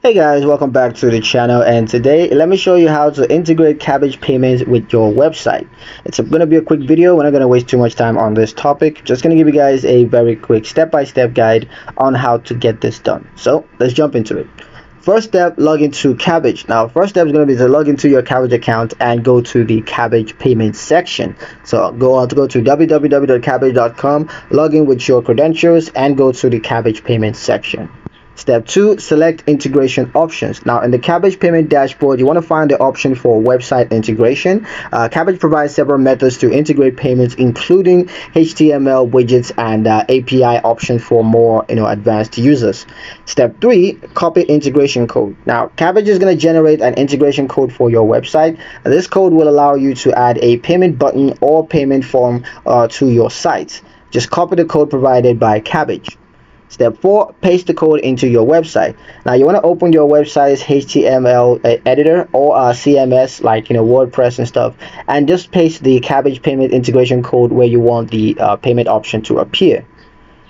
Hey guys, welcome back to the channel, and today let me show you how to integrate Kabbage payments with your website. It's going to be a quick video. We're not going to waste too much time on this topic. Just going to give you guys a very quick step-by-step guide on how to get this done. So let's jump into it. First step, log into Kabbage. Now first step is going to be to log into your Kabbage account and go to the Kabbage payments section. So go to www.kabbage.com, log in with your credentials and go to the Kabbage payments section. Step 2, select integration options. Now in the Kabbage payment dashboard, you want to find the option for website integration. Kabbage provides several methods to integrate payments, including HTML widgets and API options for more advanced users. Step 3, copy integration code. Now Kabbage is going to generate an integration code for your website. This code will allow you to add a payment button or payment form to your site. Just copy the code provided by Kabbage. Step 4, paste the code into your website. Now you want to open your website's HTML editor or CMS like WordPress and stuff, and just paste the Kabbage payment integration code where you want the payment option to appear.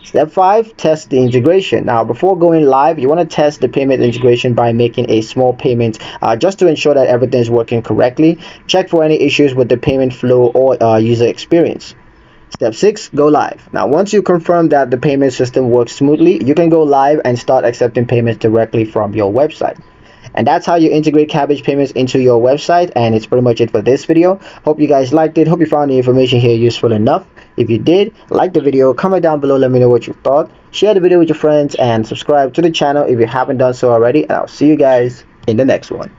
Step 5, test the integration. Now before going live, you want to test the payment integration by making a small payment just to ensure that everything is working correctly. Check for any issues with the payment flow or user experience. Step 6, go live. Now once you confirm that the payment system works smoothly, you can go live and start accepting payments directly from your website. And that's how you integrate Kabbage payments into your website, and it's pretty much it for this video. Hope you guys liked it. Hope you found the information here useful enough. If you did, like the video, comment down below, let me know what you thought. Share the video with your friends and subscribe to the channel if you haven't done so already, and I'll see you guys in the next one.